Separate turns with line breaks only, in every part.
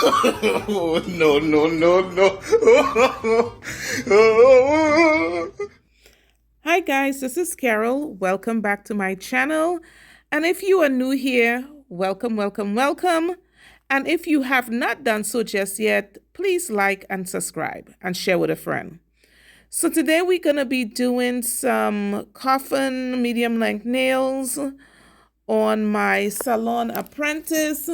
No, no, no, no. Hi guys, this is Carol. Welcome back to my channel. And if you are new here, welcome, welcome, welcome. And if you have not done so just yet, please like and subscribe and share with a friend. So today we're going to be doing some coffin medium length nails on my salon apprentice,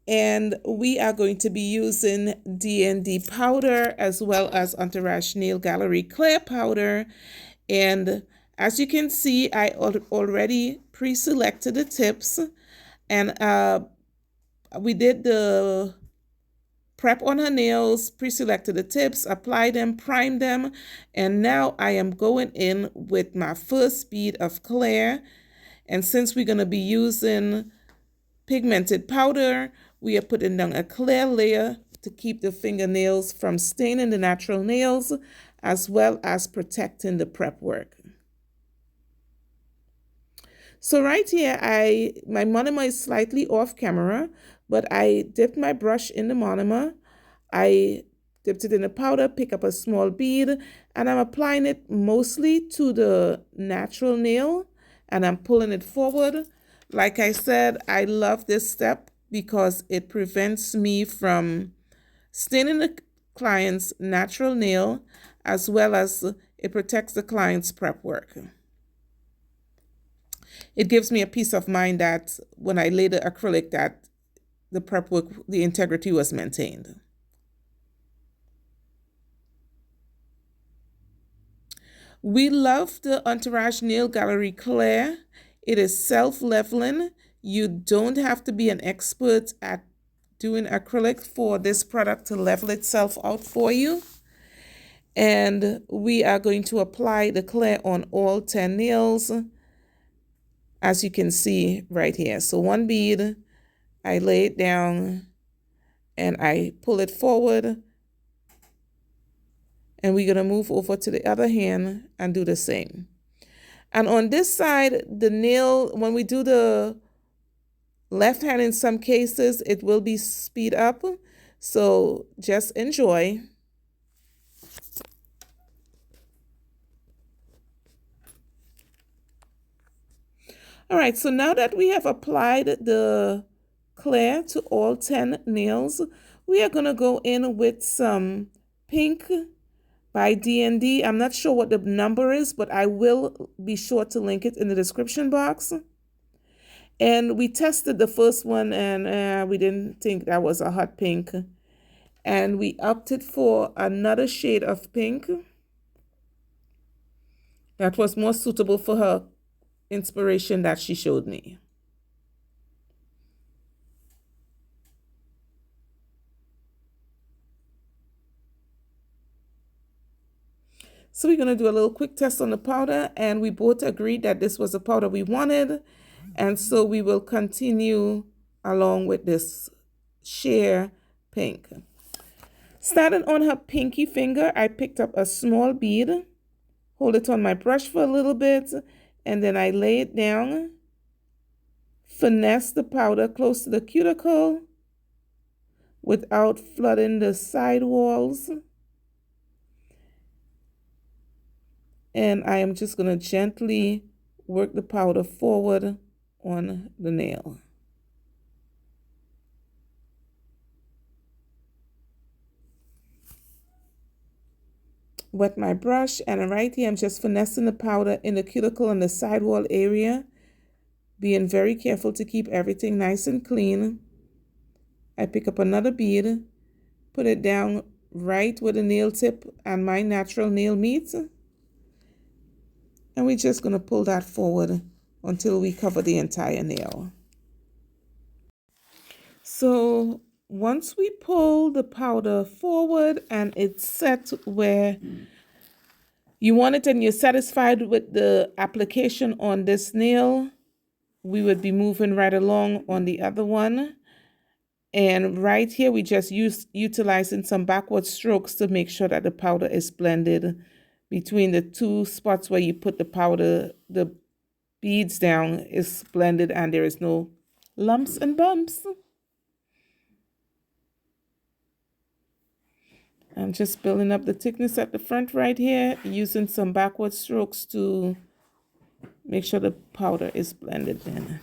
and we are going to be using D&D powder as well as Entourage Nail Gallery clear powder. And as you can see, I already pre-selected the tips, and we did the prep on her nails, pre-selected the tips, applied them, primed them, and now I am going in with my first bead of clear. And since we're going to be using pigmented powder, we are putting down a clear layer to keep the fingernails from staining the natural nails, as well as protecting the prep work. So right here, my monomer is slightly off camera, but I dipped my brush in the monomer. I dipped it in the powder, pick up a small bead, and I'm applying it mostly to the natural nail, and I'm pulling it forward. Like I said, I love this step because it prevents me from staining the client's natural nail, as well as it protects the client's prep work. It gives me a peace of mind that when I lay the acrylic, that the prep work, the integrity was maintained. We love the Entourage Nail Gallery Clear. It is self-leveling. You don't have to be an expert at doing acrylic for this product to level itself out for you. And we are going to apply the clear on all 10 nails, as you can see right here. So one bead, I lay it down and I pull it forward. And we're going to move over to the other hand and do the same. And on this side, the nail, when we do the left hand, in some cases, it will be speed up. So just enjoy. All right, so now that we have applied the clear to all 10 nails, we are going to go in with some pink by D&D. I'm not sure what the number is, but I will be sure to link it in the description box. And we tested the first one, and we didn't think that was a hot pink. And we opted for another shade of pink that was more suitable for her inspiration that she showed me. So we're going to do a little quick test on the powder, and we both agreed that this was the powder we wanted. And so we will continue along with this sheer pink. Starting on her pinky finger, I picked up a small bead, hold it on my brush for a little bit, and then I lay it down, finesse the powder close to the cuticle without flooding the side walls. And I am just going to gently work the powder forward on the nail. Wet my brush, and right here I'm just finessing the powder in the cuticle and the sidewall area, being very careful to keep everything nice and clean. I pick up another bead, put it down right where the nail tip and my natural nail meet. And we're just going to pull that forward until we cover the entire nail. So once we pull the powder forward and it's set where you want it and you're satisfied with the application on this nail, we would be moving right along on the other one. And right here, we just utilizing some backward strokes to make sure that the powder is blended between the two spots where you put the powder, the beads down is blended and there is no lumps and bumps. I'm just building up the thickness at the front right here, using some backward strokes to make sure the powder is blended in.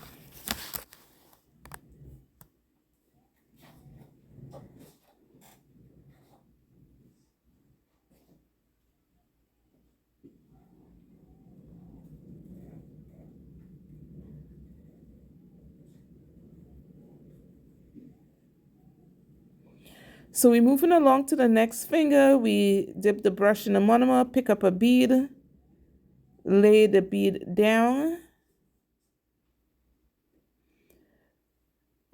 So we're moving along to the next finger. We dip the brush in the monomer, pick up a bead, lay the bead down,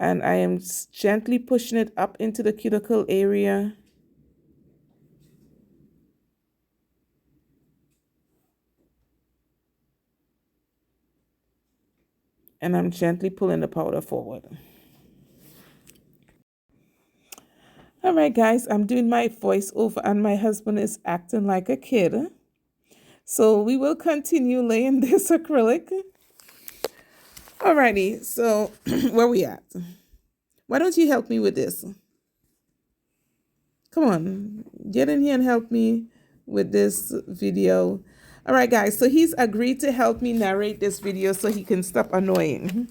and I am gently pushing it up into the cuticle area. And I'm gently pulling the powder forward. All right, guys, I'm doing my voiceover and my husband is acting like a kid. So we will continue laying this acrylic. Alrighty, so where we at? Why don't you help me with this? Come on, get in here and help me with this video. All right, guys, so he's agreed to help me narrate this video so he can stop annoying.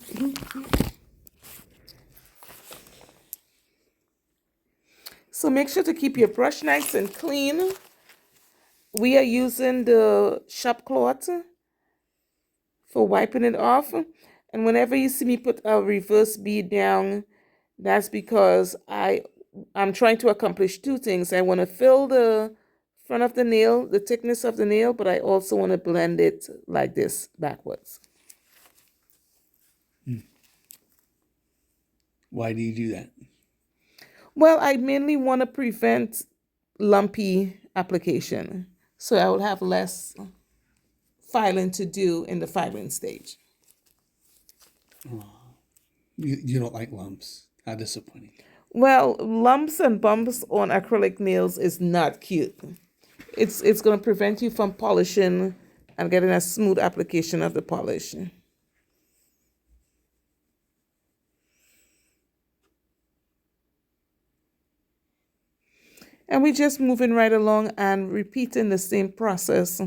So make sure to keep your brush nice and clean. We are using the shop cloth for wiping it off. And whenever you see me put a reverse bead down, that's because I'm trying to accomplish two things. I want to fill the front of the nail, the thickness of the nail, but I also want to blend it like this backwards.
Why do you do that?
Well, I mainly want to prevent lumpy application, so I will have less filing to do in the filing stage.
You don't like lumps. How disappointing.
Well, lumps and bumps on acrylic nails is not cute. It's going to prevent you from polishing and getting a smooth application of the polish. And we're just moving right along and repeating the same process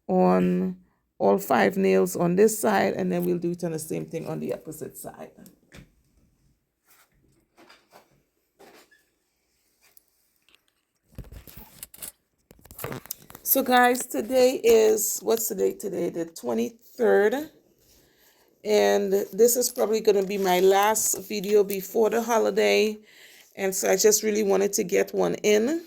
on all 5 nails on this side, and then we'll do it on the same thing on the opposite side. So guys, today is, what's the date today? The 23rd. And this is probably going to be my last video before the holiday. And so I just really wanted to get one in.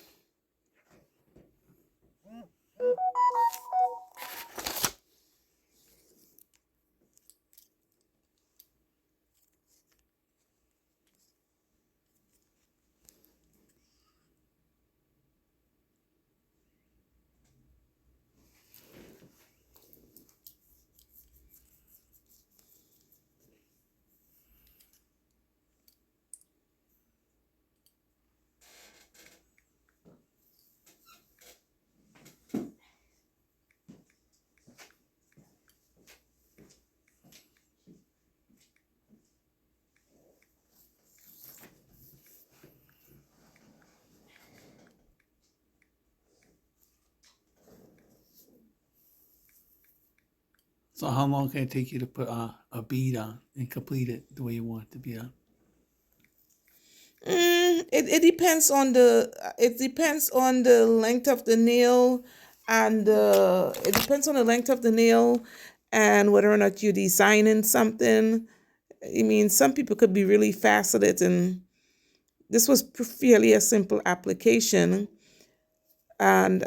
So how long can it take you to put a bead on and complete it the way you want it to be done?
It depends on the length of the nail, and it depends on the length of the nail and whether or not you're designing something. I mean, some people could be really fast at it, and this was fairly a simple application. And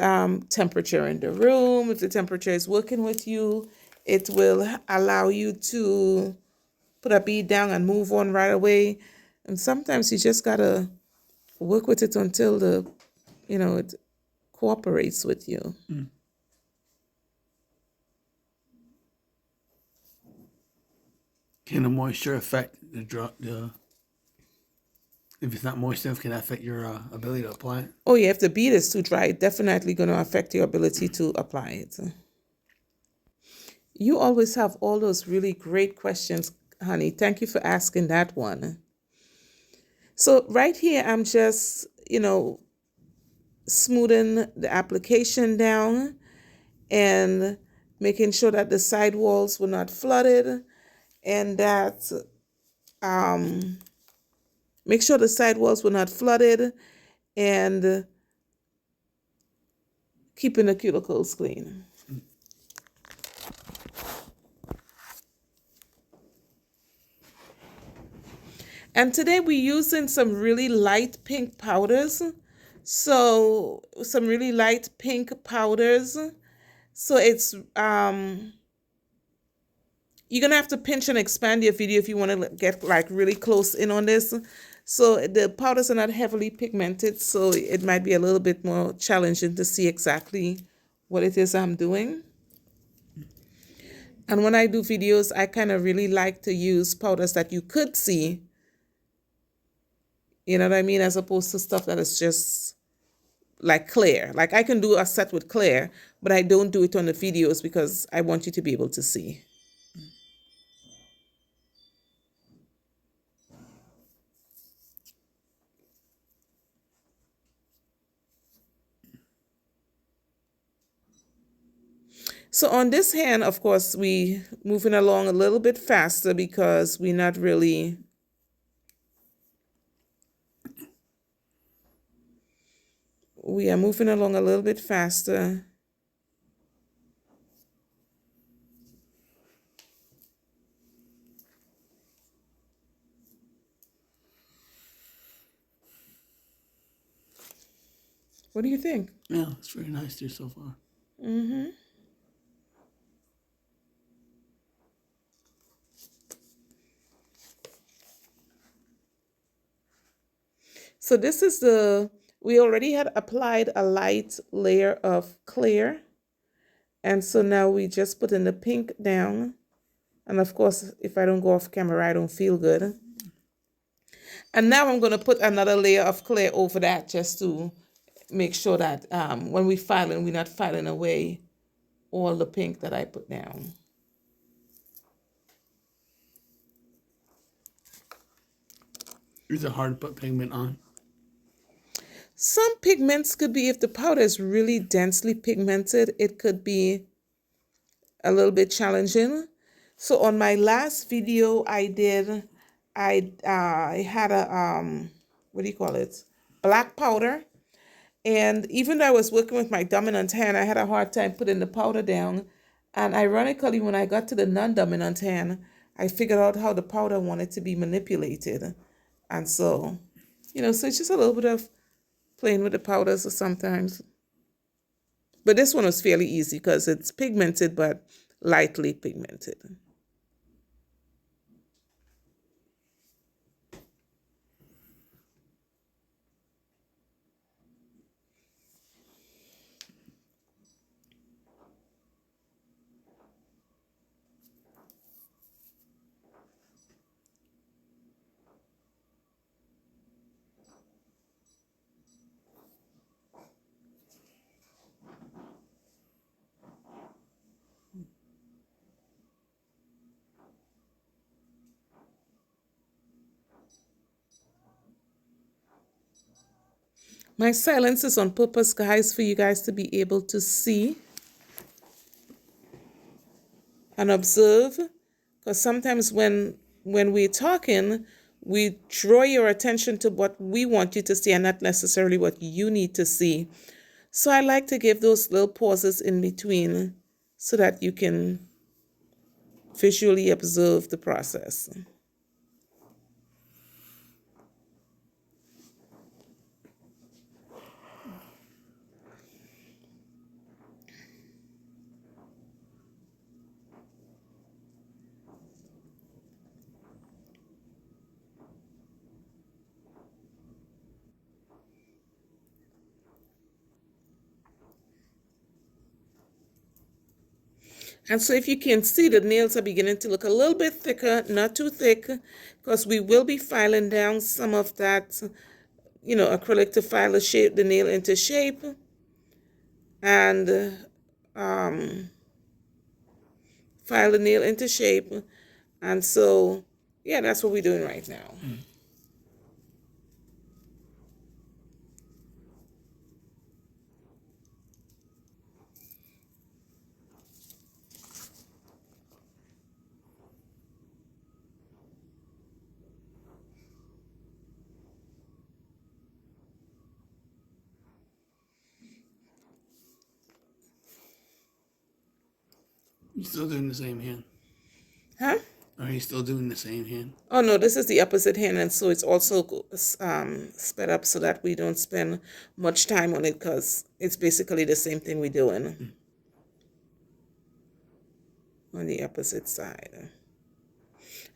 temperature in the room, if the temperature is working with you, it will allow you to put a bead down and move on right away. And sometimes you just gotta work with it until it cooperates with you.
Can the moisture affect the if it's not moist enough, can that affect your ability to apply it?
Oh yeah, if the bead is too dry, it's definitely gonna affect your ability to apply it. You always have all those really great questions, honey. Thank you for asking that one. So right here, I'm just, smoothing the application down and making sure that the side walls were not flooded, and that make sure the side walls were not flooded, and keeping the cuticles clean. And today we're using some really light pink powders. So some really light pink powders. So it's you're gonna have to pinch and expand your video if you want to get like really close in on this. So the powders are not heavily pigmented, so it might be a little bit more challenging to see exactly what it is I'm doing. And when I do videos, I kind of really like to use powders that you could see, you know what I mean, as opposed to stuff that is just like clear. Like I can do a set with clear, but I don't do it on the videos because I want you to be able to see. So on this hand, of course, we moving along a little bit faster because we're not really we are moving along a little bit faster. What do you think?
Yeah, it's very nice there so far.
Mm-hmm. So this is we already had applied a light layer of clear. And so now we just put in the pink down. And of course, if I don't go off camera, I don't feel good. And now I'm going to put another layer of clear over that just to make sure that when we filing, we're not filing away all the pink that I put down.
Is it hard to put pigment on?
Some pigments could be, if the powder is really densely pigmented, it could be a little bit challenging. So on my last video I had a, what do you call it? Black powder. And even though I was working with my dominant hand, I had a hard time putting the powder down. And ironically, when I got to the non-dominant hand, I figured out how the powder wanted to be manipulated. And so, so it's just a little bit of playing with the powders sometimes. But this one was fairly easy because it's pigmented, but lightly pigmented. My silence is on purpose, guys, for you guys to be able to see and observe. Because sometimes when we're talking, we draw your attention to what we want you to see and not necessarily what you need to see. So I like to give those little pauses in between so that you can visually observe the process. And so if you can see, the nails are beginning to look a little bit thicker, not too thick, because we will be filing down some of that, acrylic to file the nail into shape. And file the nail into shape. And so, yeah, that's what we're doing right now.
You still doing the same hand?
Huh?
Are you still doing the same hand?
Oh no, this is the opposite hand, and so it's also sped up so that we don't spend much time on it because it's basically the same thing we're doing on the opposite side.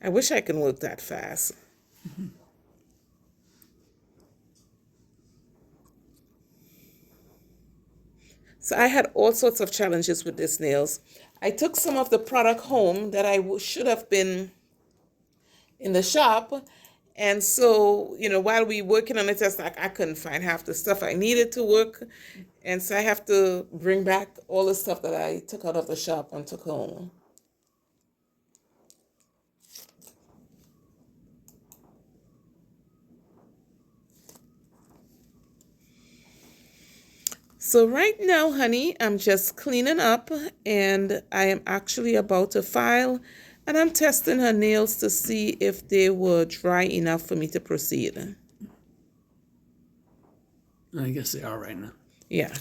I wish I can work that fast. So I had all sorts of challenges with these nails. I took some of the product home that I should have been in the shop. And so, while we working on it, it's like I couldn't find half the stuff I needed to work. And so I have to bring back all the stuff that I took out of the shop and took home. So right now, honey, I'm just cleaning up and I am actually about to file, and I'm testing her nails to see if they were dry enough for me to proceed.
I guess they are right now.
Yeah.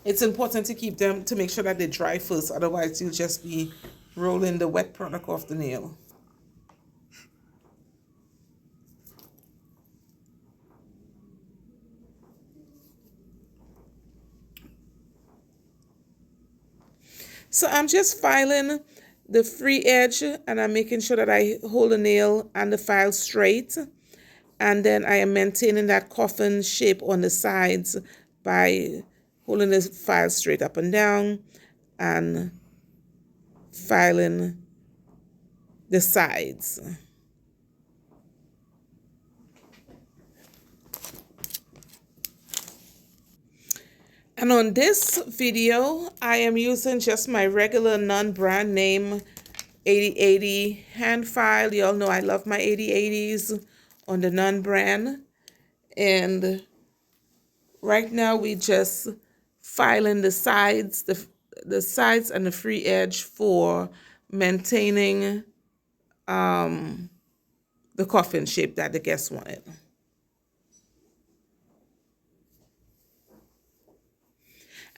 It's important to keep them, to make sure that they dry first, otherwise you'll just be rolling the wet product off the nail. So I'm just filing the free edge and I'm making sure that I hold the nail and the file straight. And then I am maintaining that coffin shape on the sides by holding the file straight up and down and filing the sides. And on this video, I am using just my regular non-brand name 8080 hand file. You all know I love my 8080s on the non-brand. And right now we just filing the sides, the sides and the free edge for maintaining the coffin shape that the guest wanted.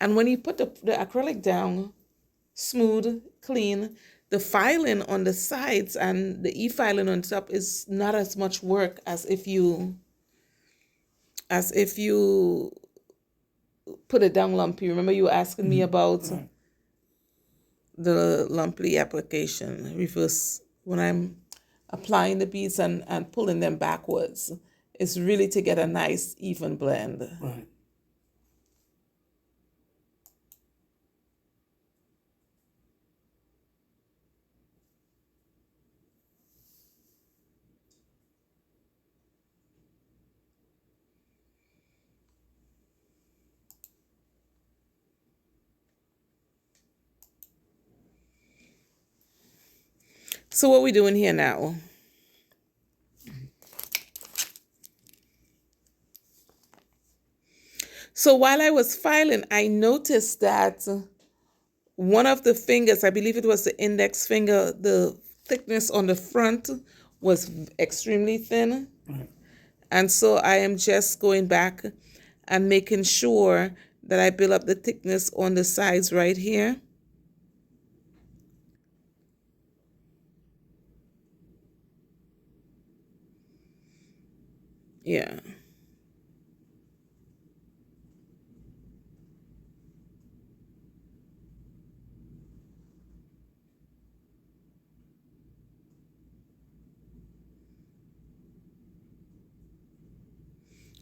And when you put the acrylic down, smooth, clean, the filing on the sides and the e-filing on top is not as much work as if you put it down lumpy. Remember you were asking me about the lumpy application, reverse, when I'm applying the beads and pulling them backwards. It's really to get a nice even blend.
Right.
So what we doing here now? So while I was filing, I noticed that one of the fingers, I believe it was the index finger, the thickness on the front was extremely thin.
Right.
And so I am just going back and making sure that I build up the thickness on the sides right here. Yeah.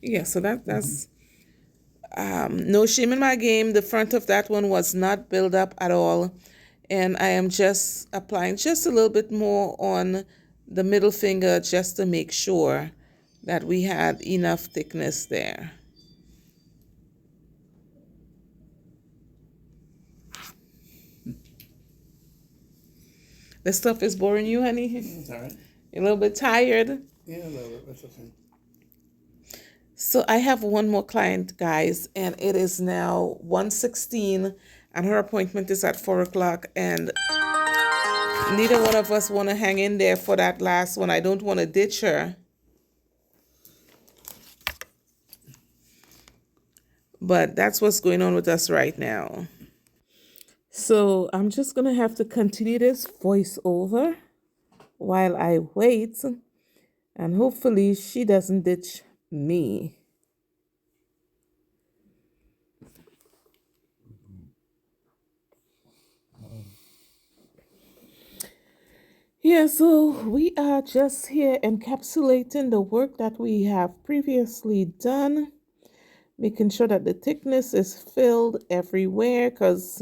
Yeah, so that's no shame in my game. The front of that one was not built up at all. And I am just applying just a little bit more on the middle finger just to make sure that we had enough thickness there. The stuff is boring you, honey?
It's all right.
You're a little bit tired?
Yeah, a little bit. That's okay.
So I have one more client, guys, and it is now 1:16, and her appointment is at 4 o'clock, and neither one of us want to hang in there for that last one. I don't want to ditch her. But that's what's going on with us right now. So I'm just gonna have to continue this voiceover while I wait, and hopefully she doesn't ditch me. Yeah, so we are just here encapsulating the work that we have previously done, making sure that the thickness is filled everywhere because,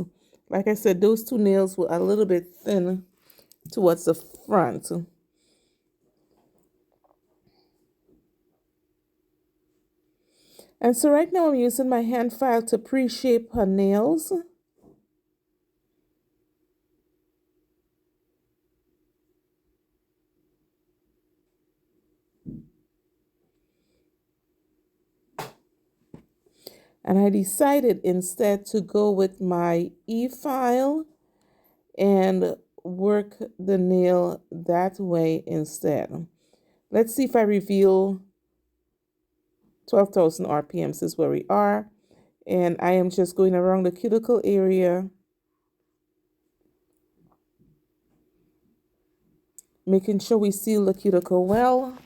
like I said, those two nails were a little bit thin towards the front. And so right now I'm using my hand file to pre-shape her nails. And I decided instead to go with my e-file and work the nail that way instead. Let's see if I reveal 12,000 RPMs is where we are. And I am just going around the cuticle area, making sure we seal the cuticle well.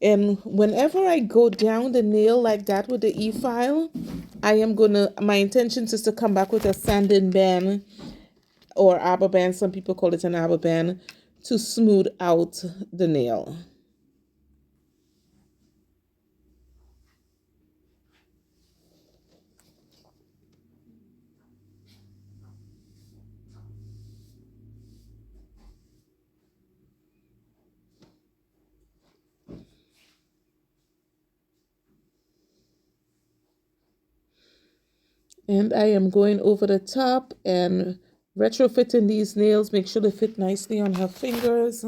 And whenever I go down the nail like that with the e-file, my intention is to come back with a sanding band or arbor band, some people call it an arbor band, to smooth out the nail. And I am going over the top and retrofitting these nails, make sure they fit nicely on her fingers.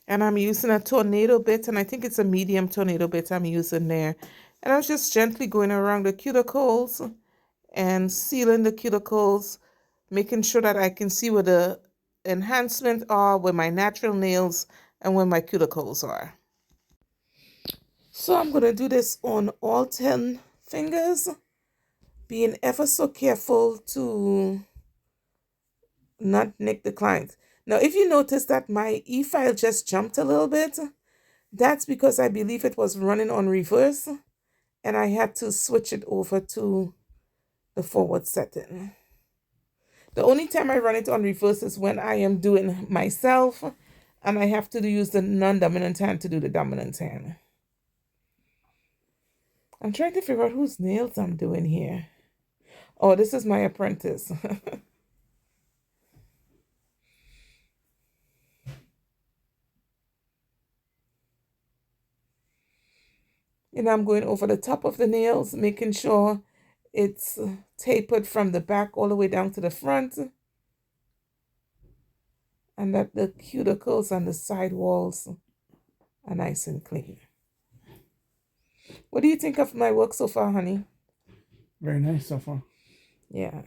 And I'm using a tornado bit, and I think it's a medium tornado bit I'm using there. And I'm just gently going around the cuticles and sealing the cuticles, making sure that I can see where the enhancements are, where my natural nails, and where my cuticles are. So I'm going to do this on all 10 fingers, being ever so careful to not nick the client. Now, if you notice that my e-file just jumped a little bit, that's because I believe it was running on reverse and I had to switch it over to the forward setting. The only time I run it on reverse is when I am doing myself and I have to use the non-dominant hand to do the dominant hand. I'm trying to figure out whose nails I'm doing here. Oh, this is my apprentice. And I'm going over the top of the nails, making sure it's tapered from the back all the way down to the front. And that the cuticles and the side walls are nice and clean. What do you think of my work so far, honey?
Very nice so far.
Yeah.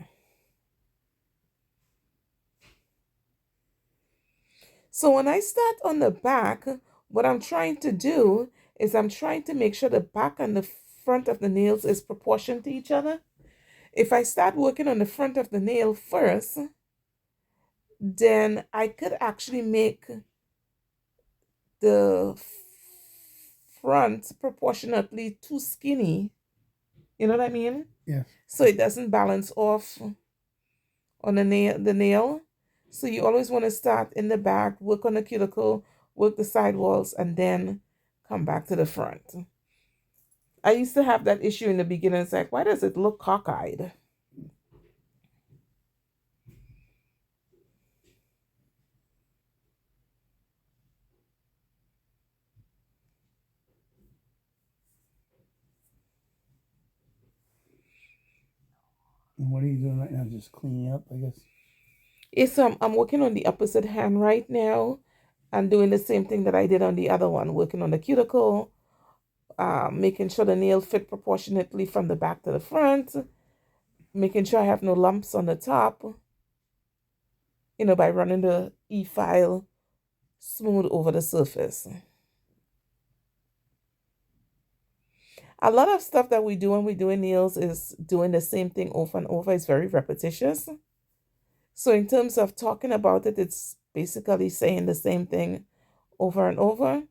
So when I start on the back, what I'm trying to do is I'm trying to make sure the back and the front of the nails is proportioned to each other. If I start working on the front of the nail first, then I could actually make the front proportionately too skinny. You know what I mean?
Yes.
So it doesn't balance off on the nail. So you always want to start in the back, work on the cuticle, work the side walls, and then come back to the front. I used to have that issue in the beginning. It's like, why does it look cockeyed?
And what are you doing right now? Just cleaning up, I guess.
Yes, I'm working on the opposite hand right now and doing the same thing that I did on the other one, working on the cuticle, making sure the nail fit proportionately from the back to the front, making sure I have no lumps on the top, by running the e-file smooth over the surface. A lot of stuff that we do when we're doing nails is doing the same thing over and over. It's very repetitious. So in terms of talking about it, it's basically saying the same thing over and over.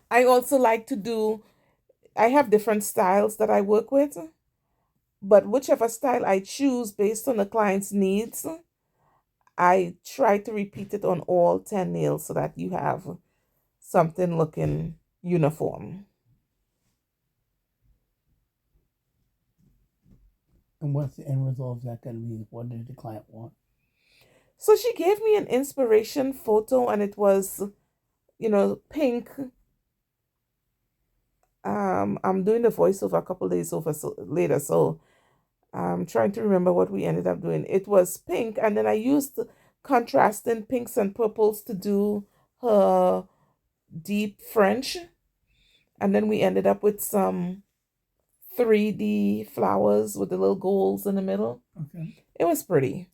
I also like to I have different styles that I work with, but whichever style I choose based on the client's needs, I try to repeat it on all 10 nails so that you have something looking uniform.
And what's the end result of that going to be? What did the client want?
So she gave me an inspiration photo and it was, pink. I'm doing the voiceover a couple days later, so I'm trying to remember what we ended up doing. It was pink, and then I used contrasting pinks and purples to do her deep French. And then we ended up with some 3D flowers with the little golds in the middle.
Okay.
It was pretty.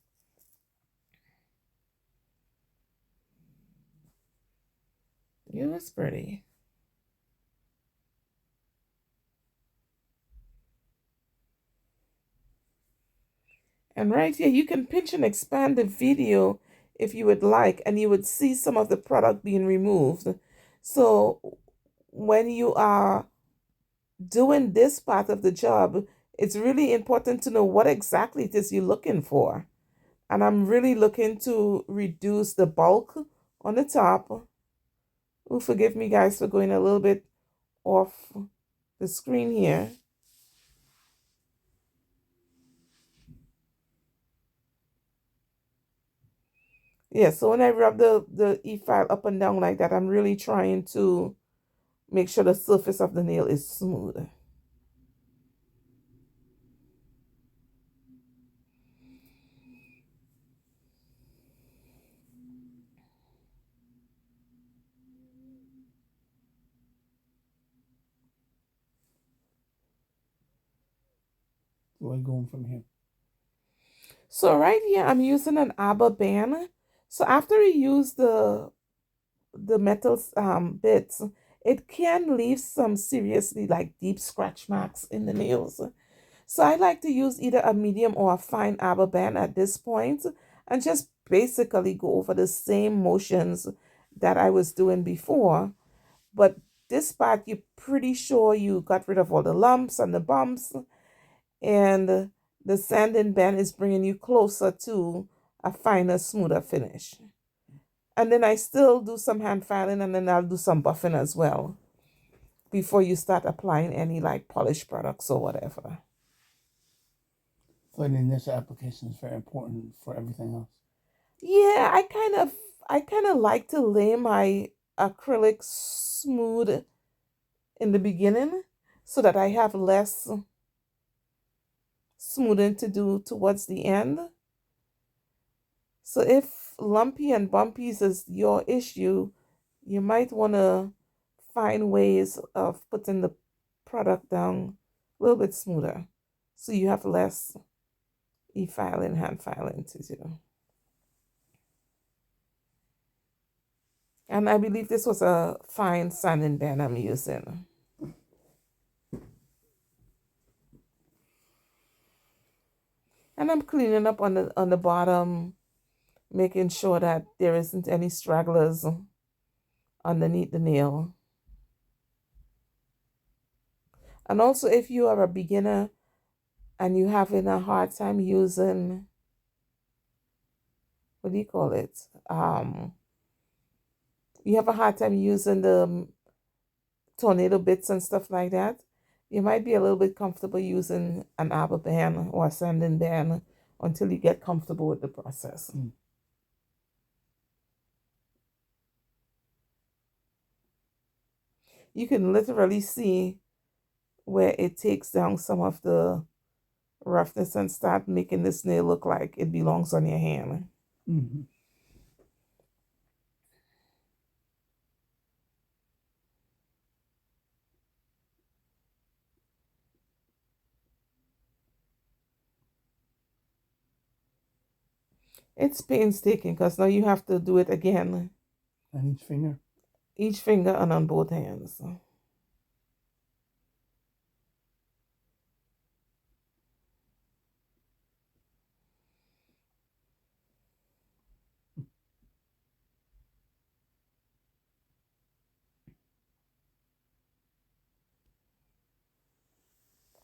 It was pretty. And right here, you can pinch and expand the video if you would like, and you would see some of the product being removed. So when you are doing this part of the job, it's really important to know what exactly it is you're looking for. And I'm really looking to reduce the bulk on the top. Oh, forgive me, guys, for going a little bit off the screen here. Yeah, so when I rub the e-file up and down like that, I'm really trying to make sure the surface of the nail is smooth.
Where are you going from here?
So right here, I'm using an ABBA band. So after you use the metal bits, it can leave some seriously like deep scratch marks in the nails. So I like to use either a medium or a fine ABBA band at this point and just basically go over the same motions that I was doing before. But this part, you're pretty sure you got rid of all the lumps and the bumps, and the sanding band is bringing you closer to a finer, smoother finish. And then I still do some hand filing, and then I'll do some buffing as well before you start applying any like polish products or whatever.
So the initial application is very important for everything else.
Yeah, I kind of like to lay my acrylic smooth in the beginning so that I have less smoothing to do towards the end. So if lumpy and bumpies is your issue, you might want to find ways of putting the product down a little bit smoother so you have less e-filing, hand filing to do. And I believe this was a fine sanding band I'm using. And I'm cleaning up on the bottom, making sure that there isn't any stragglers underneath the nail. And also if you are a beginner and you're having a hard time using, what do you call it? You have a hard time using the tornado bits and stuff like that, you might be a little bit comfortable using an ABBA band or a sanding band until you get comfortable with the process. You can literally see where it takes down some of the roughness and start making this nail look like it belongs on your hand.
Mm-hmm.
It's painstaking because now you have to do it again,
On each finger.
each finger and on both hands.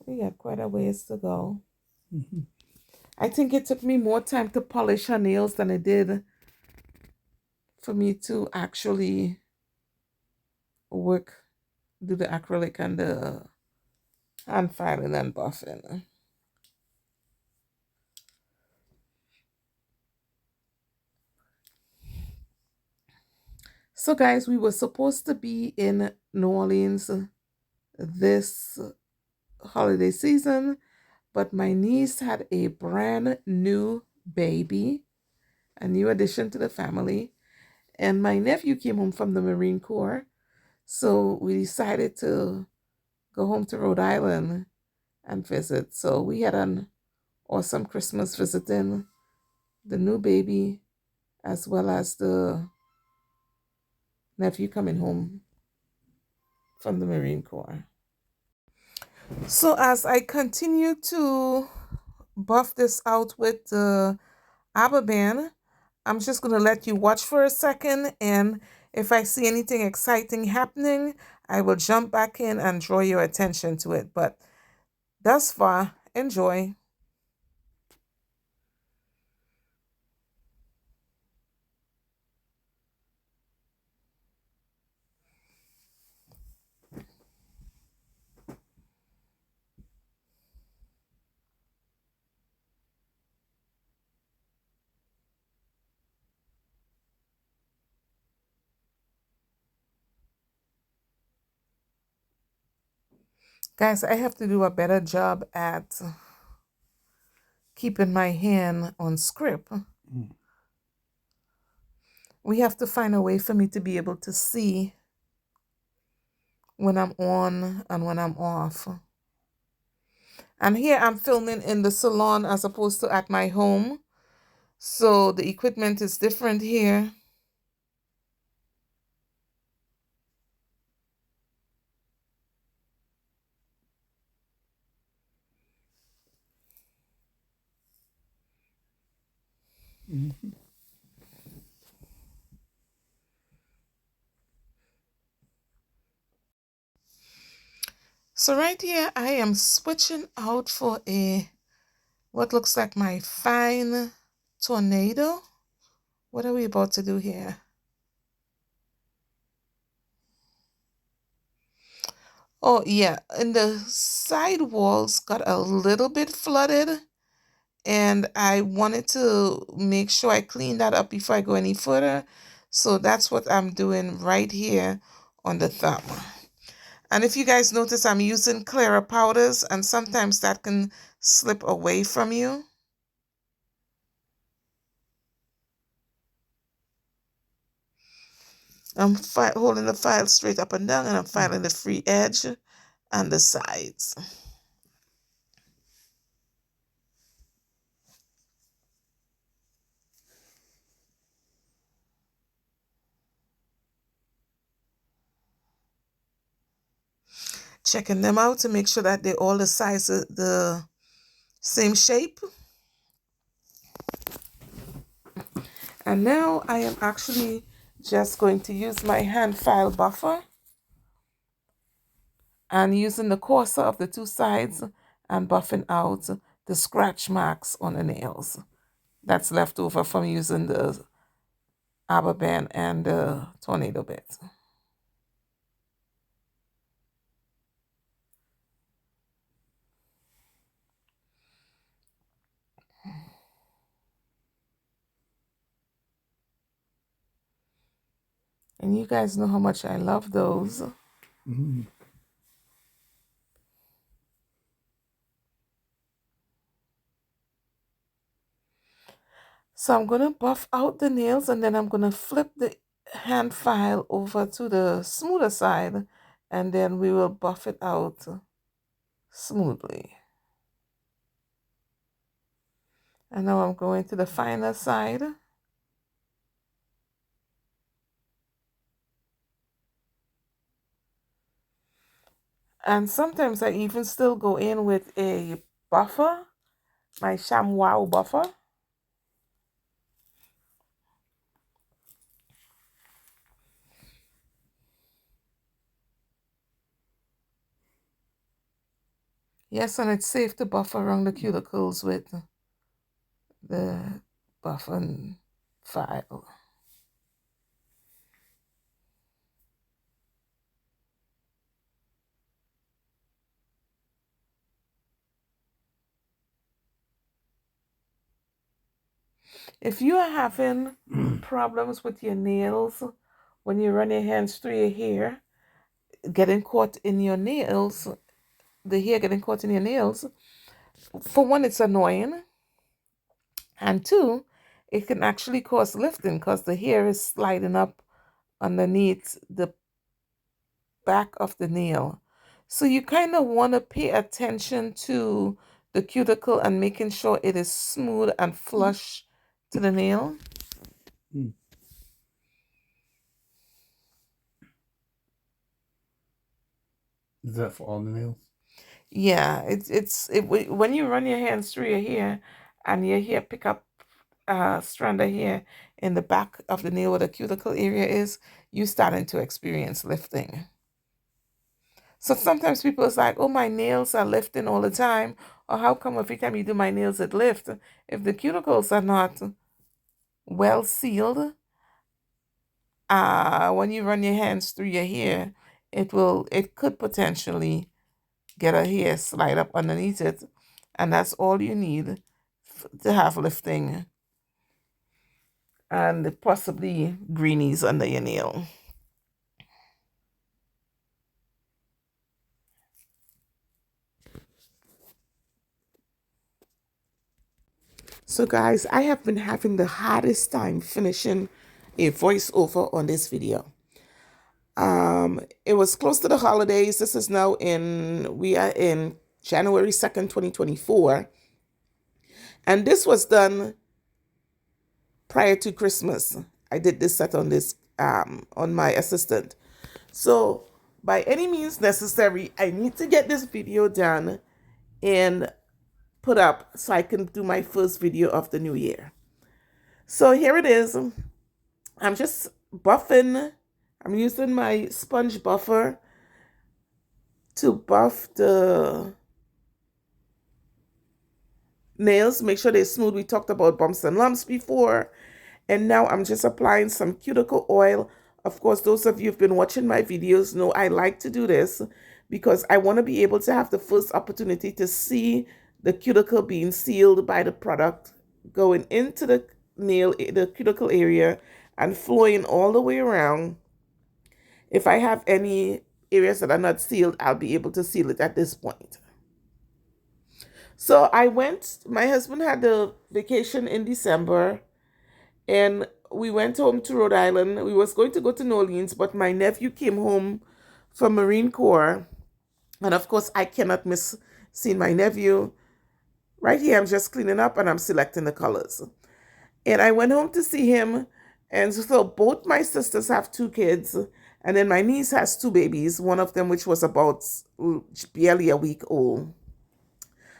We got quite a ways to go.
Mm-hmm.
I think it took me more time to polish her nails than it did for me to actually work, do the acrylic and the hand filing and buffing. So, guys, we were supposed to be in New Orleans this holiday season, but my niece had a brand new baby, a new addition to the family, and my nephew came home from the Marine Corps. So we decided to go home to Rhode Island and visit. So we had an awesome Christmas visiting the new baby as well as the nephew coming home from the Marine Corps. So as I continue to buff this out with the Ababan, I'm just going to let you watch for a second, and if I see anything exciting happening, I will jump back in and draw your attention to it. But thus far, enjoy. Guys, I have to do a better job at keeping my hand on script. We have to find a way for me to be able to see when I'm on and when I'm off. And here I'm filming in the salon as opposed to at my home. So the equipment is different here.
Mm-hmm.
So right here I am switching out for what looks like my fine tornado. What are we about to do here? Oh yeah, and the side walls got a little bit flooded, and I wanted to make sure I clean that up before I go any further. So that's what I'm doing right here on the thumb. And if you guys notice, I'm using clearer powders, and sometimes that can slip away from you. I'm holding the file straight up and down, and I'm filing the free edge and the sides. Checking them out to make sure that they're all the size of the same shape. And now I am actually just going to use my hand file buffer and using the coarser of the two sides and buffing out the scratch marks on the nails that's left over from using the Ababan and the tornado bit. And you guys know how much I love those.
Mm-hmm.
So I'm going to buff out the nails and then I'm going to flip the hand file over to the smoother side and then we will buff it out smoothly. And now I'm going to the finer side. And sometimes I even still go in with a buffer, my ShamWow buffer. Yes, and it's safe to buff around the cuticles with the buffer file. If you are having problems with your nails when you run your hands through your hair, getting caught in your nails, the hair getting caught in your nails, for one, it's annoying. And two, it can actually cause lifting because the hair is sliding up underneath the back of the nail. So you kind of want to pay attention to the cuticle and making sure it is smooth and flush to the nail.
Is that for all the nails?
Yeah, when you run your hands through your hair and your hair pick up a strand of hair in the back of the nail where the cuticle area is, you starting to experience lifting. So sometimes people is like, oh, my nails are lifting all the time. Or how come every time you do my nails it lift? If the cuticles are not well sealed, when you run your hands through your hair, it could potentially get a hair slide up underneath it. And that's all you need to have lifting and possibly greenies under your nail. So guys, I have been having the hardest time finishing a voiceover on this video. It was close to the holidays. This is now we are in January 2nd, 2024. And this was done prior to Christmas. I did this set on my assistant. So by any means necessary, I need to get this video done and put up so I can do my first video of the new year. So here it is. I'm just buffing. I'm using my sponge buffer to buff the nails, make sure they're smooth. We talked about bumps and lumps before. And now I'm just applying some cuticle oil. Of course, those of you who've been watching my videos know I like to do this because I want to be able to have the first opportunity to see the cuticle being sealed by the product going into the cuticle area and flowing all the way around. If I have any areas that are not sealed, I'll be able to seal it at this point. So my husband had a vacation in December and we went home to Rhode Island. We was going to go to New Orleans, but my nephew came home from Marine Corps. And of course, I cannot miss seeing my nephew. Right here, I'm just cleaning up and I'm selecting the colors. And I went home to see him. And so both my sisters have 2 kids. And then my niece has 2 babies, one of them which was about barely a week old.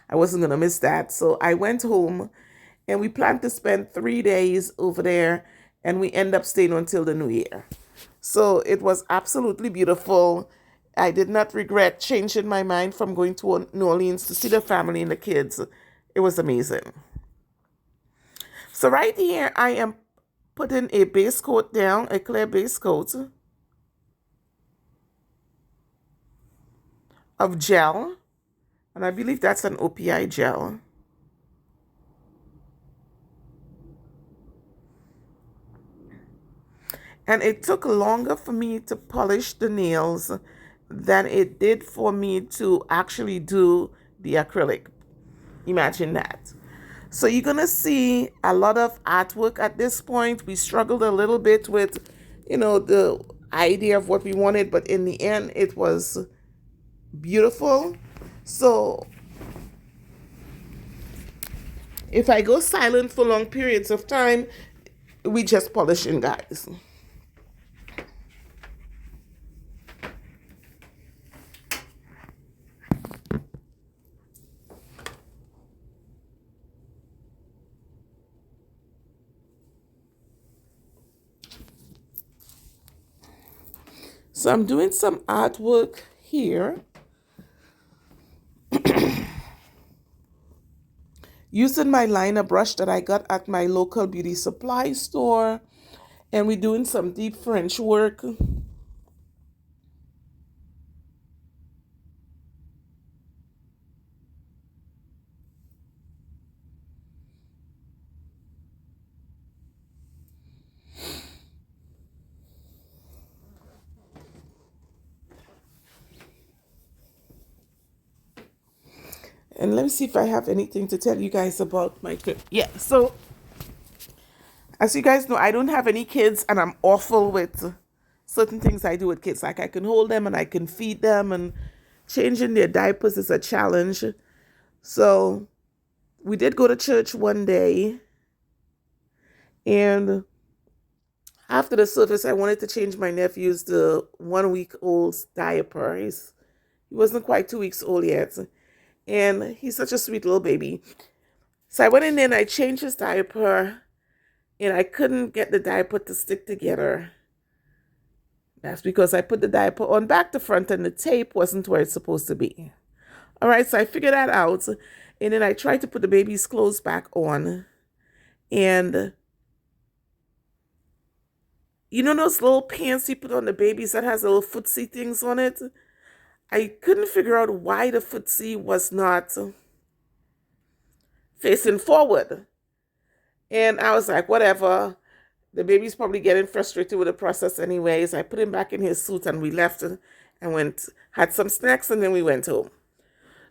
I wasn't going to miss that. So I went home and we planned to spend 3 days over there and we end up staying until the new year. So it was absolutely beautiful. I did not regret changing my mind from going to New Orleans to see the family and the kids. It was amazing. So right here, I am putting a base coat down, a clear base coat of gel. And I believe that's an OPI gel. And it took longer for me to polish the nails than it did for me to actually do the acrylic. Imagine that. So you're going to see a lot of artwork at this point. We struggled a little bit with, the idea of what we wanted, but in the end, it was beautiful. So if I go silent for long periods of time, we just polishing, guys. So I'm doing some artwork here using my liner brush that I got at my local beauty supply store. And we're doing some deep French work. And let me see if I have anything to tell you guys about my trip. Yeah, so as you guys know, I don't have any kids, and I'm awful with certain things I do with kids. Like I can hold them and I can feed them, and changing their diapers is a challenge. So we did go to church one day, and after the service, I wanted to change my nephew's the 1 week old's diaper. He wasn't quite 2 weeks old yet, and he's such a sweet little baby. So I went in there and I changed his diaper, and I couldn't get the diaper to stick together. That's because I put the diaper on back to front and the tape wasn't where it's supposed to be. All right, so I figured that out, and then I tried to put the baby's clothes back on, and you know those little pants you put on the babies that has little footsie things on it? I couldn't figure out why the footsie was not facing forward. And I was like, whatever. The baby's probably getting frustrated with the process anyways. I put him back in his suit and we left and had some snacks, and then we went home.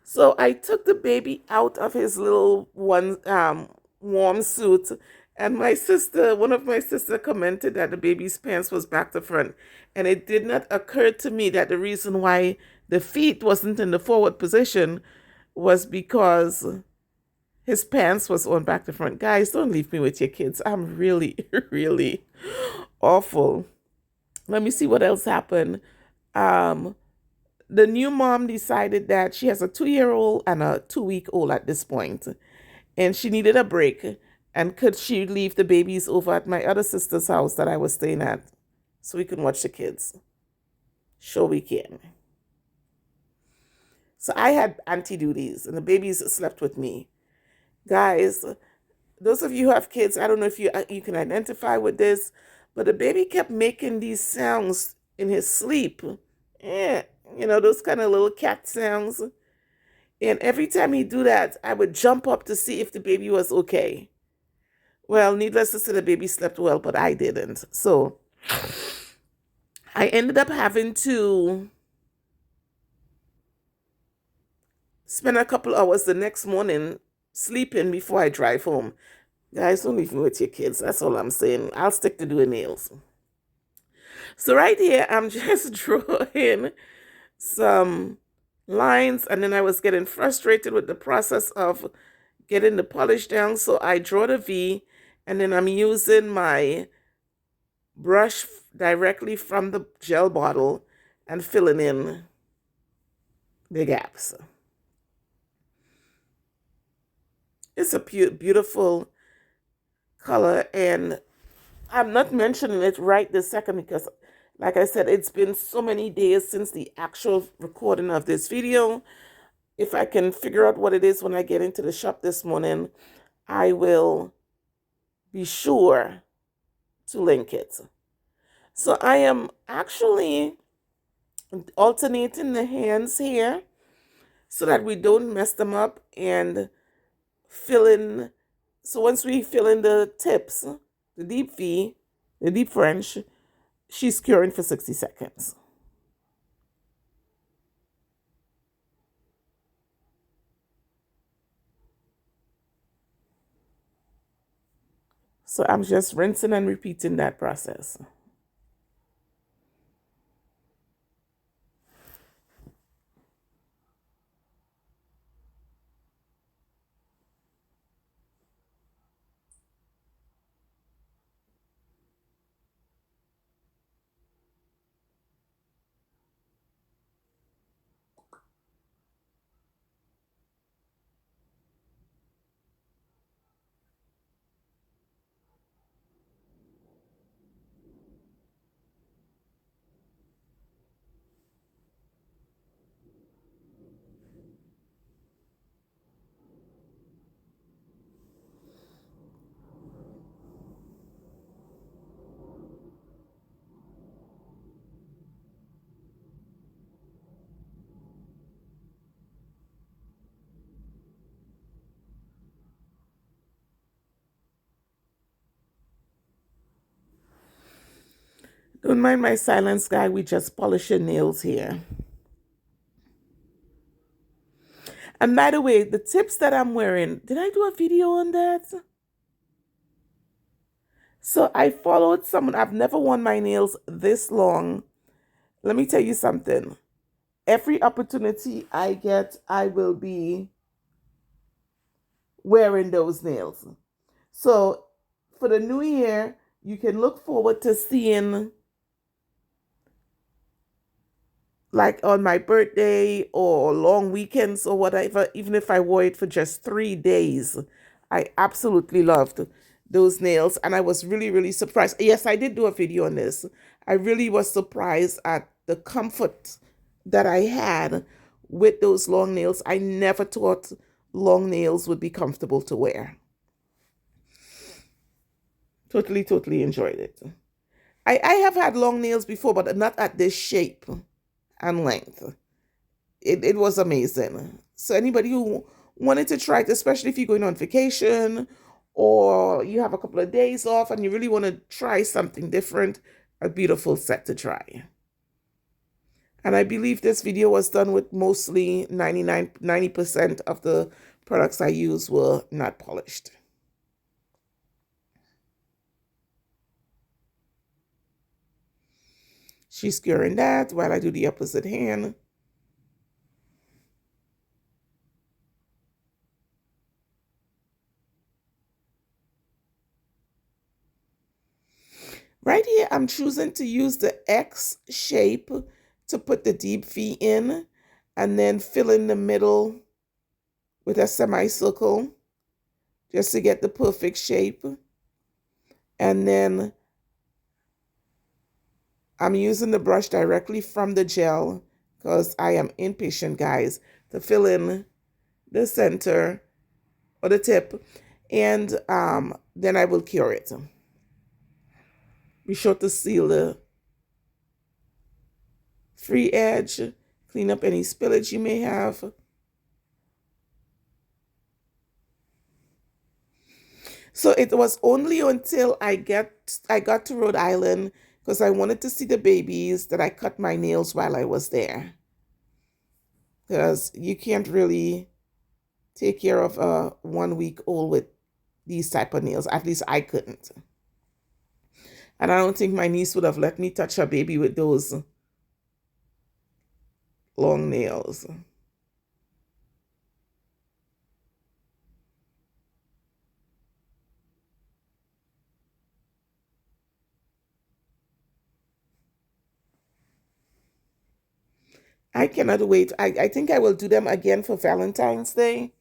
So I took the baby out of his little warm suit, and one of my sister commented that the baby's pants was back to front. And it did not occur to me that the reason why the feet wasn't in the forward position was because his pants was on back to front. Guys, don't leave me with your kids. I'm really, really awful. Let me see what else happened. The new mom decided that she has a 2-year-old and a 2-week-old at this point, and she needed a break. And could she leave the babies over at my other sister's house that I was staying at so we can watch the kids? Sure, we can. So I had auntie duties, and the babies slept with me. Guys, those of you who have kids, I don't know if you can identify with this, but the baby kept making these sounds in his sleep. Those kind of little cat sounds. And every time he'd do that, I would jump up to see if the baby was okay. Well, needless to say, the baby slept well, but I didn't. So I ended up having to spend a couple hours the next morning sleeping before I drive home. Guys, don't leave me with your kids. That's all I'm saying. I'll stick to doing nails. So right here, I'm just drawing some lines, and then I was getting frustrated with the process of getting the polish down. So I draw the V, and then I'm using my brush directly from the gel bottle and filling in the gaps. It's a beautiful color, and I'm not mentioning it right this second because, like I said, it's been so many days since the actual recording of this video. If I can figure out what it is when I get into the shop this morning, I will be sure to link it. So I am actually alternating the hands here so that we don't mess them up, and fill in. So once we fill in the tips, the deep V, the deep French, she's curing for 60 seconds. So I'm just rinsing and repeating that process. Don't mind my silence, guy. We just polishing nails here. And by the way, the tips that I'm wearing, did I do a video on that? So I followed someone. I've never worn my nails this long. Let me tell you something. Every opportunity I get, I will be wearing those nails. So for the new year, you can look forward to seeing, like on my birthday or long weekends or whatever, even if I wore it for just 3 days. I absolutely loved those nails and I was really, really surprised. Yes, I did do a video on this. I really was surprised at the comfort that I had with those long nails. I never thought long nails would be comfortable to wear. Totally, totally enjoyed it. I have had long nails before, but not at this shape and length. It was amazing. So anybody who wanted to try it, especially if you're going on vacation or you have a couple of days off and you really want to try something different, a beautiful set to try. And I believe this video was done with mostly 90% of the products I use were not polished. She's curing that while I do the opposite hand. Right here, I'm choosing to use the X shape to put the deep V in and then fill in the middle with a semicircle just to get the perfect shape. And then I'm using the brush directly from the gel because I am impatient, guys, to fill in the center or the tip. And then I will cure it. Be sure to seal the free edge, clean up any spillage you may have. So it was only until I got to Rhode Island because I wanted to see the babies that I cut my nails while I was there. Because you can't really take care of a 1 week old with these type of nails. At least I couldn't. And I don't think my niece would have let me touch her baby with those long nails. I cannot wait. I think I will do them again for Valentine's Day.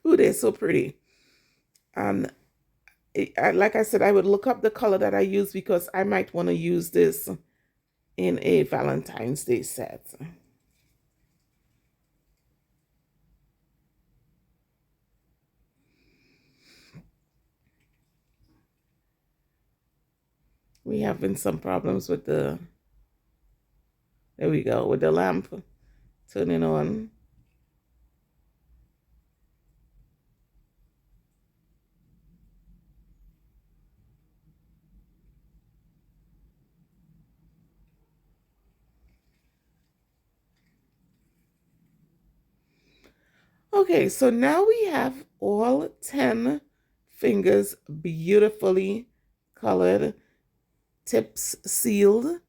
Ooh, they're so pretty. And like I said, I would look up the color that I use because I might want to use this in a Valentine's Day set. We having some problems with the, there we go, with the lamp turning on. Okay, so now we have all 10 fingers beautifully colored, tips sealed.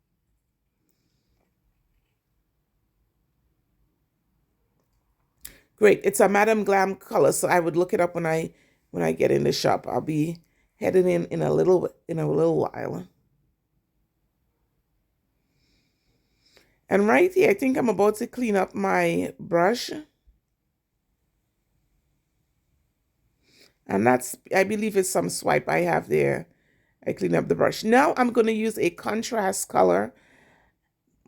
Great. It's a Madan Glam color, so I would look it up when I get in the shop. I'll be heading in a little while. And right here, I think I'm about to clean up my brush. And I believe it's some swipe I have there. I clean up the brush. Now I'm going to use a contrast color,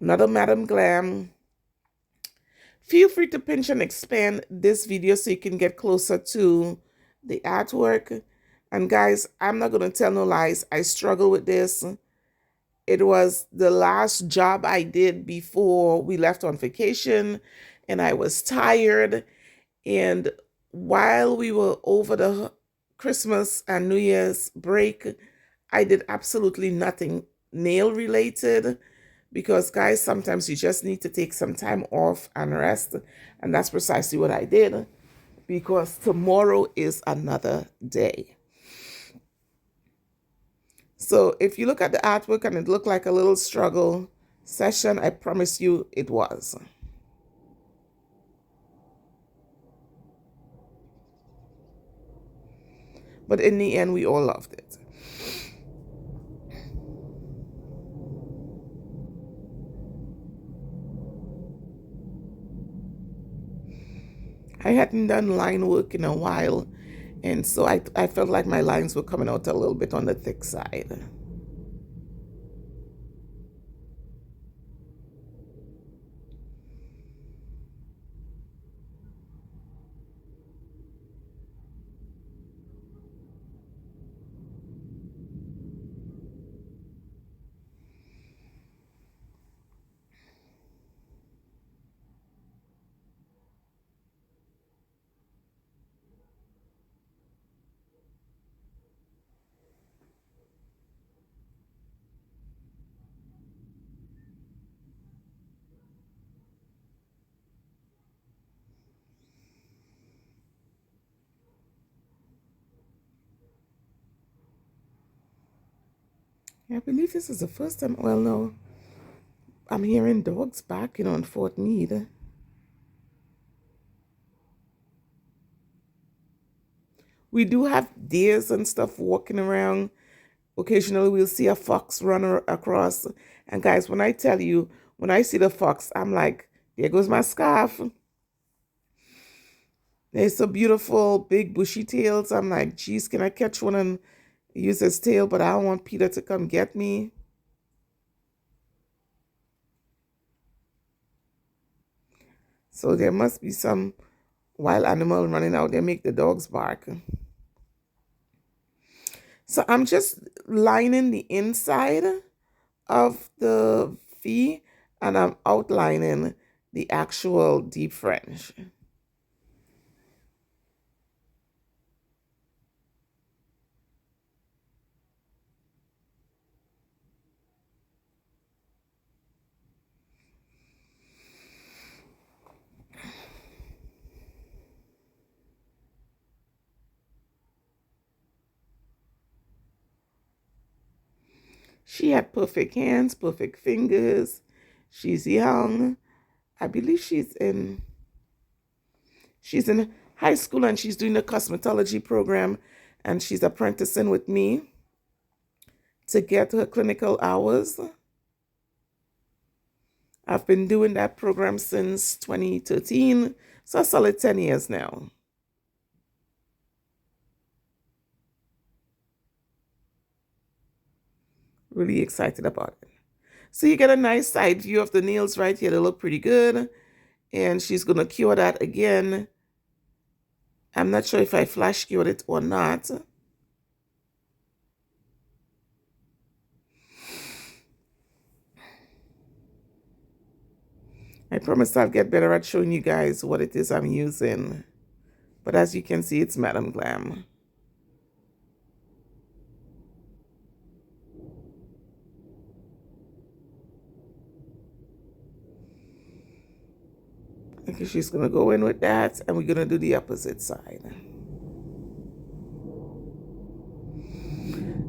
another Madan Glam. Feel free to pinch and expand this video so you can get closer to the artwork. And guys, I'm not going to tell no lies. I struggle with this. It was the last job I did before we left on vacation, and I was tired. And while we were over the Christmas and New Year's break, I did absolutely nothing nail related because, guys, sometimes you just need to take some time off and rest. And that's precisely what I did because tomorrow is another day. So if you look at the artwork and it looked like a little struggle session, I promise you it was. But in the end, we all loved it. I hadn't done line work in a while, and so I felt like my lines were coming out a little bit on the thick side. I believe this is the first time, well, no, I'm hearing dogs barking on Fort Meade. We do have deers and stuff walking around. Occasionally, we'll see a fox run across. And guys, when I tell you, when I see the fox, I'm like, there goes my scarf. They're so beautiful, big bushy tails. I'm like, geez, can I catch one and use his tail? But I don't want Peter to come get me. So there must be some wild animal running out there, make the dogs bark. So I'm just lining the inside of the V and I'm outlining the actual deep French. She had perfect hands, perfect fingers. She's young. I believe she's in high school and she's doing a cosmetology program and she's apprenticing with me to get her clinical hours. I've been doing that program since 2013, so a solid 10 years now. Really excited about it. So you get a nice side view of the nails right here. They look pretty good. And she's going to cure that again. I'm not sure if I flash cured it or not. I promise I'll get better at showing you guys what it is I'm using. But as you can see, it's Madan Glam. Okay, she's gonna go in with that, and we're gonna do the opposite side.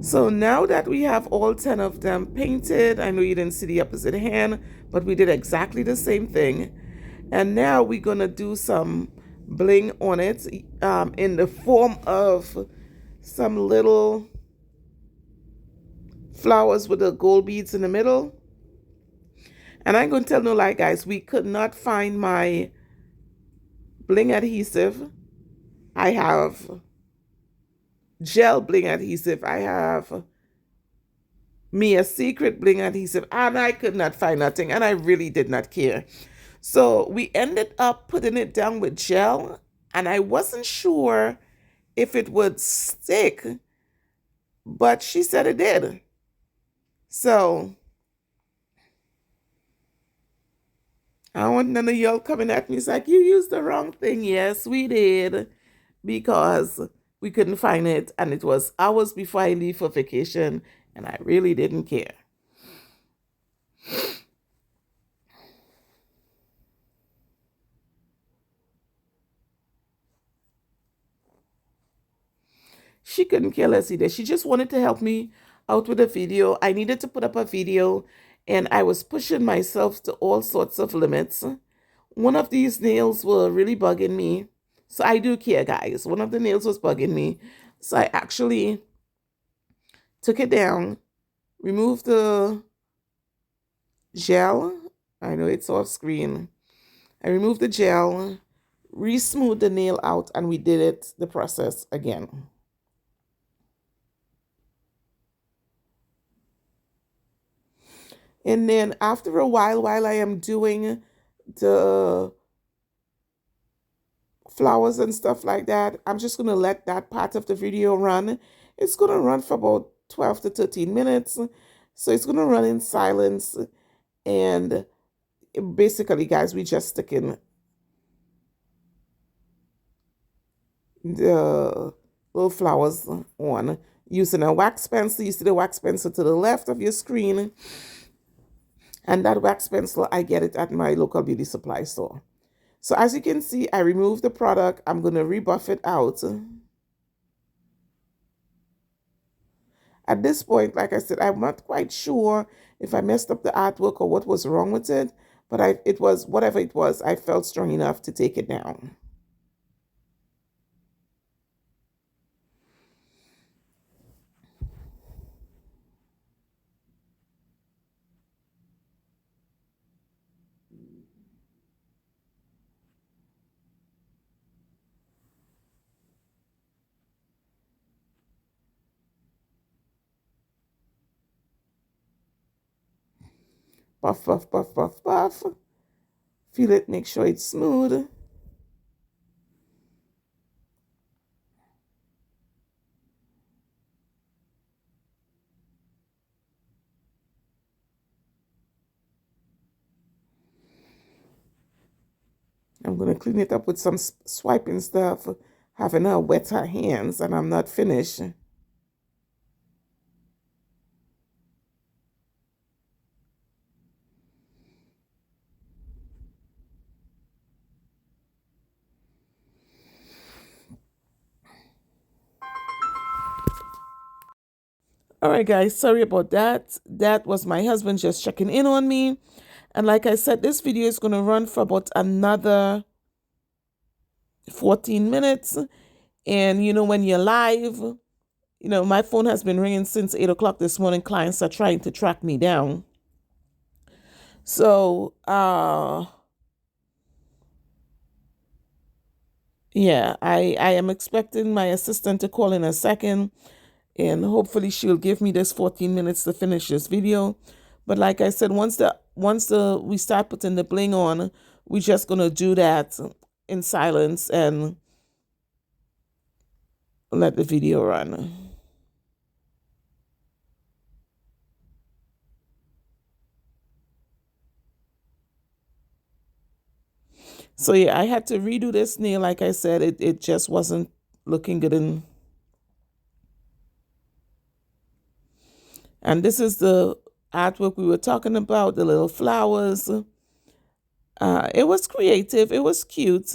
So now that we have all 10 of them painted, I know you didn't see the opposite hand, but we did exactly the same thing. And now we're gonna do some bling on it in the form of some little flowers with the gold beads in the middle. And I'm going to tell no lie, guys, we could not find my bling adhesive. I have gel bling adhesive. I have me a secret bling adhesive, and I could not find nothing, and I really did not care. So we ended up putting it down with gel, and I wasn't sure if it would stick, but she said it did. So I don't want none of y'all coming at me. It's like, you used the wrong thing. Yes, we did, because we couldn't find it, and it was hours before I leave for vacation, and I really didn't care. She couldn't care less either. She just wanted to help me out with a video. I needed to put up a video, and I was pushing myself to all sorts of limits. One of these nails were really bugging me. So I do care, guys. One of the nails was bugging me. So I actually took it down, removed the gel. I know it's off screen. I removed the gel, re-smoothed the nail out, and we did it, the process again. And then after a while I am doing the flowers and stuff like that, I'm just going to let that part of the video run. It's going to run for about 12 to 13 minutes. So it's going to run in silence. And basically, guys, we just sticking the little flowers on using a wax pencil. You see the wax pencil to the left of your screen. And that wax pencil, I get it at my local beauty supply store. So as you can see, I removed the product. I'm going to rebuff it out. At this point, like I said, I'm not quite sure if I messed up the artwork or what was wrong with it, but it was, whatever it was, I felt strong enough to take it down. Buff, buff, buff, buff, buff. Feel it, make sure it's smooth. I'm going to clean it up with some swiping stuff, having her wet her hands, and I'm not finished. All right, guys, sorry about that. That was my husband just checking in on me. And like I said, this video is going to run for about another 14 minutes. And, you know, when you're live, you know, my phone has been ringing since 8 o'clock this morning. Clients are trying to track me down. So, yeah, I am expecting my assistant to call in a second, and hopefully she'll give me this 14 minutes to finish this video. But like I said, once we start putting the bling on, we're just gonna do that in silence and let the video run. So yeah, I had to redo this nail. Like I said, it just wasn't looking good. And this is the artwork we were talking about, the little flowers. It was creative. It was cute.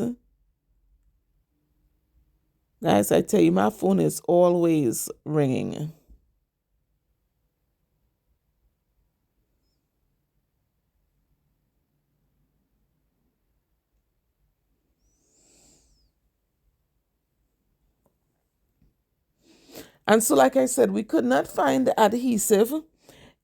Guys, I tell you, my phone is always ringing. And so, like I said, we could not find the adhesive.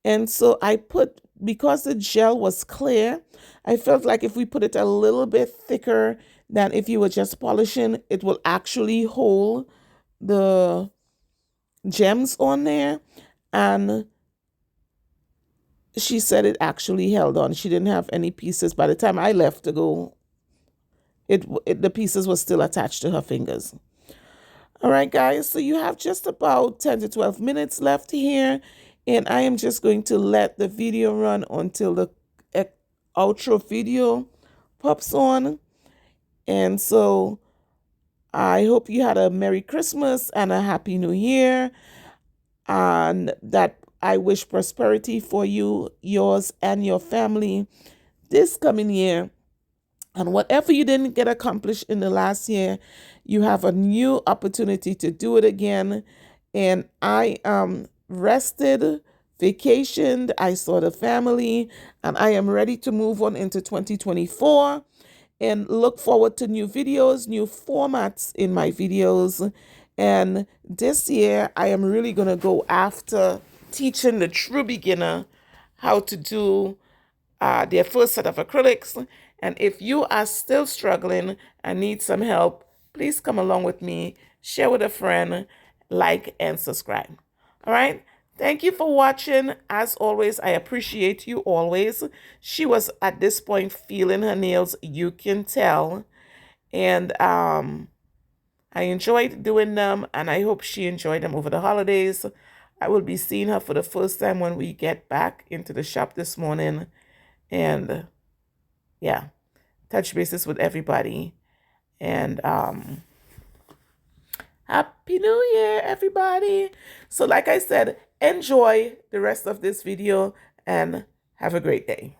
And so I put, because the gel was clear, I felt like if we put it a little bit thicker than if you were just polishing, it will actually hold the gems on there. And she said it actually held on. She didn't have any pieces. By the time I left to go, the pieces were still attached to her fingers. All right, guys, so you have just about 10 to 12 minutes left here, and I am just going to let the video run until the outro video pops on. And so I hope you had a Merry Christmas and a Happy New Year, and that I wish prosperity for you, yours, and your family this coming year. And whatever you didn't get accomplished in the last year, you have a new opportunity to do it again. And I rested, vacationed, I saw the family, and I am ready to move on into 2024 and look forward to new videos, new formats in my videos. And this year, I am really going to go after teaching the true beginner how to do their first set of acrylics. And if you are still struggling and need some help, please come along with me, share with a friend, like, and subscribe. All right. Thank you for watching. As always, I appreciate you always. She was at this point feeling her nails, you can tell. And I enjoyed doing them, and I hope she enjoyed them over the holidays. I will be seeing her for the first time when we get back into the shop this morning. And yeah, touch bases with everybody. And Happy New Year, everybody. So like I said, enjoy the rest of this video and have a great day.